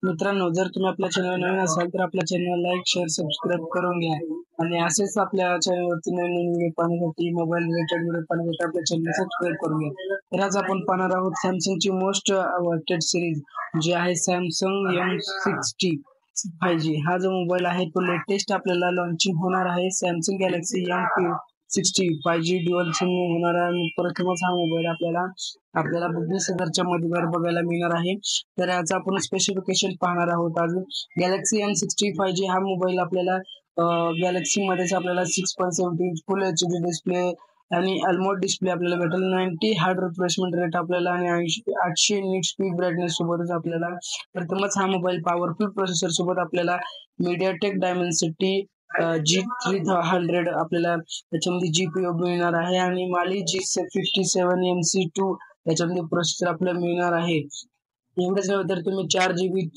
मित्रांनो, जर तुम्ही आपल्या चॅनल नवीन असाल तर आपल्या चॅनल लाईक, शेअर, सबस्क्राईब करून घ्या आणि असेच आपल्या चॅनलवरती नवीन व्हिडिओ पाहण्यासाठी मोबाईल रिलेटेड व्हिडिओ पाहण्यासाठी आपल्या चॅनल सबस्क्राईब करून घ्या। तर आज आपण पाहणार आहोत सॅमसंगची मोस्ट अवॉन्टेड सिरीज जी आहे सॅमसंग M60 5G। हा जो मोबाईल आहे तो लेटेस्ट आपल्याला लॉन्चिंग होणार आहे। Samsung Galaxy M60 5G dual SIM होणार आहे। प्रथमच हा मोबाईल आपल्याला 22,000च्या मध्ये बघायला मिळणार आहे। तर याचा आपण स्पेसिफिकेशन पाहणार आहोत। अजून गॅलेक्सी M60 5G हा मोबाईल आपल्याला गॅलेक्सी मध्येच आपल्याला 6.7 इंच फुल HD डिस्प्ले आणि अल्मोड डिस्प्ले आपल्याला भेटेल। 90 हार्ड रिफ्रेशमेंट रेट आपल्याला आणि 800 निट स्पीड ब्राईटनेस सोबतच आपल्याला प्रथमच हा मोबाईल पॉवरफुल प्रोसेसर सोबत आपल्याला MediaTek Dimensity G300 आपल्याला त्याच्यामध्ये GPU मिळणार आहे आणि Mali G57MC2 त्याच्यामध्ये प्रोसेसर आपल्याला मिळणार आहे। एवढंच नव्हे तर तुम्ही 4GB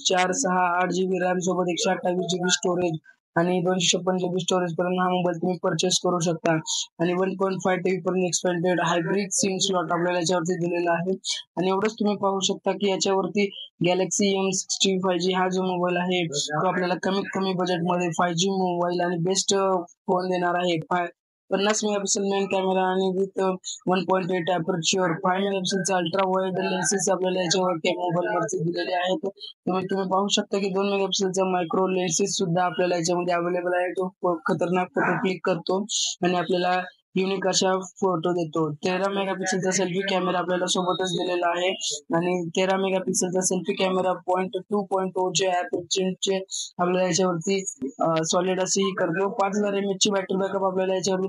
8GB रॅम सोबत 128GB स्टोरेज आणि 256GB स्टोरेज पर्यंत हा मोबाईल तुम्ही परचेस करू शकता आणि 1.5 TB पर्यंत एक्सपेंडेड हायब्रिड सिम स्लॉट आपल्याला याच्यावरती दिलेला आहे। आणि एवढंच तुम्ही पाहू शकता की याच्यावरती गॅलेक्सी M60 5G हा जो मोबाईल आहे तो आपल्याला कमीत कमी बजेटमध्ये 5G मोबाईल आणि बेस्ट फोन देणार आहे। 50 मेगापिक्सल मेन कॅमेरा आणि विथ 1.8 अपर्च्युअर 5 मेगापिक्सलचा अल्ट्रा वाईड लेन्सेस आपल्याला याच्यावरती मोबाईलवरती दिलेले आहेत। तुम्ही पाहू शकता की 2 मेगापिक्सलचा मायक्रो लेन्सेस सुद्धा आपल्याला याच्यामध्ये अवेलेबल आहे। तो खतरनाक फोटो क्लिक करतो आणि आपल्याला युनिक अशा फोटो देतो। 13 मेगापिक्सलचा सेल्फी कॅमेरा आपल्याला सोबतच दिलेला आहे आणि 13 मेगापिक्सलचा सेल्फी कॅमेरा 2.0 चे अपर्च्युअरचे आपल्याला याच्यावरती सॉलिड असे करतो। 5000 mAh ची बॅटरी बॅकअप आपल्याला याच्यावरती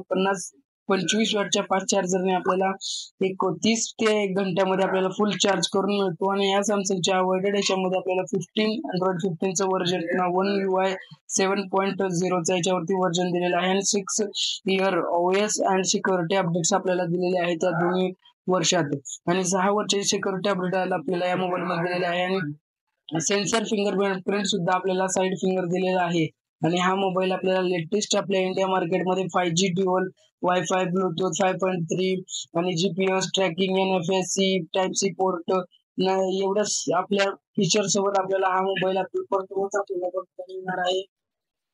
25 वॅटच्या फास्ट चार्जरने आपल्याला 30 ते 1 घंट्यामध्ये आपल्याला फुल चार्ज करून मिळतो। आणि या सॅमसंगच्या अवॉइडेड याच्यामध्ये आपल्याला Android 15चं वर्जन One UI 7.0चा याच्यावरती वर्जन दिलेलं आहे आणि 6 year OS and security updates आपल्याला दिलेले आहेत त्या दोन्ही वर्षात आणि 6 वर्षाची सिक्युरिटी अपडेट आपल्याला या मोबाईलमध्ये दिलेले आहे आणि सेन्सर फिंगरप्रिंट सुद्धा आपल्याला साइड फिंगर दिलेला आहे। आणि हा मोबाईल आपल्याला लेटेस्ट आपल्या इंडिया मार्केटमध्ये 5G ड्युअल वायफाय ब्लूटूथ 5.3 आणि GPS tracking NFC type C port एवढंच आपल्या फीचर सोबत आपल्याला हा मोबाईल आपल्याला मिळणार आहे।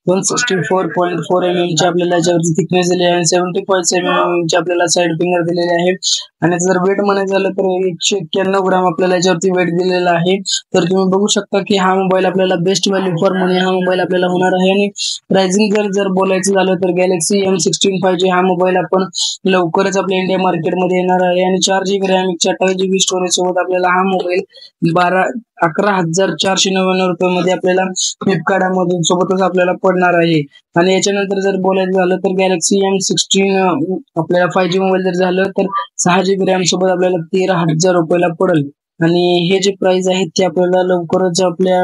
164.4 mm ची आपल्याला याच्यावरती थिकनेस दिली आहे आणि 70.7 mm ची आपल्याला साइड फिंगर दिलेले आहे। आणि जर वेट म्हणायचं झालं तर 191 ग्राम आपल्याला याच्यावरती वेट दिलेला आहे। तर तुम्ही बघू शकता की हा मोबाईल आपल्याला बेस्ट व्हॅल्यू फॉर मनी हा मोबाईल आपल्याला होणार आहे। आणि प्राइसिंग जर बोलायचं झालं तर गॅलेक्सी M60 5G हा मोबाईल आपण लवकरच आपल्या इंडिया मार्केटमध्ये येणार आहे आणि 4GB रॅम 128GB स्टोरेज सोबत आपल्याला हा मोबाईल 11,499 रुपयामध्ये आपल्याला फ्लिपकार्ट मधून सोबतच आपल्याला पडणार आहे। आणि याच्यानंतर जर बोलायचं झालं तर गॅलेक्सी M16 आपल्याला 5G मोबाईल जर झालं तर 6GB रॅम सोबत आपल्याला 13,000 रुपयाला पडेल। आणि हे जे प्राइस आहे ते आपल्याला लवकरच आपल्या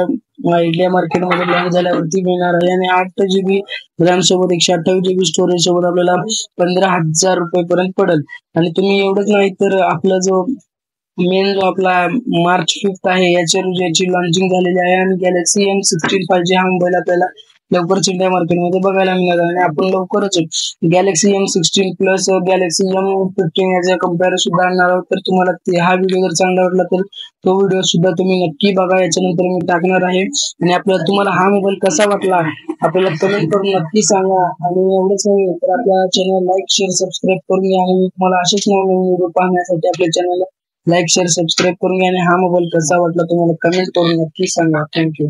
इंडिया मार्केटमध्ये लॉन्च झाल्यावरती मिळणार आहे। आणि 8GB रॅम सोबत 128GB स्टोरेज सोबत आपल्याला 15,000 रुपयापर्यंत पडेल। आणि तुम्ही एवढंच नाही तर आपला जो मेन जो आपला मार्च 5 आहे याची लॉन्चिंग झालेली आहे आणि गॅलेक्सी M16 5G हा मोबाईल आपल्याला लवकरच इंडिया मार्केटमध्ये बघायला मिळणार आहे। आणि आपण लवकरच Galaxy M16 plus Galaxy M15 याचा कंपॅरिझन सुद्धा आणणार आहोत। तर तुम्हाला हा व्हिडिओ जर चांगला वाटला तर तो व्हिडिओ सुद्धा तुम्ही नक्की बघा, याच्यानंतर मी टाकणार आहे। आणि तुम्हाला हा मोबाईल कसा वाटला आपल्याला कमेंट करून नक्की सांगा। आणि एवढंच नाही तर आपल्या चॅनल लाईक शेअर सबस्क्राईब करून घ्या आणि तुम्हाला असेच नवीन व्हिडिओ पाहण्यासाठी आपल्या चॅनलला लाईक शेअर सबस्क्राईब करून घ्या आणि हा मोबाईल कसा वाटला तुम्हाला कमेंट करून नक्की सांगा। थँक्यू।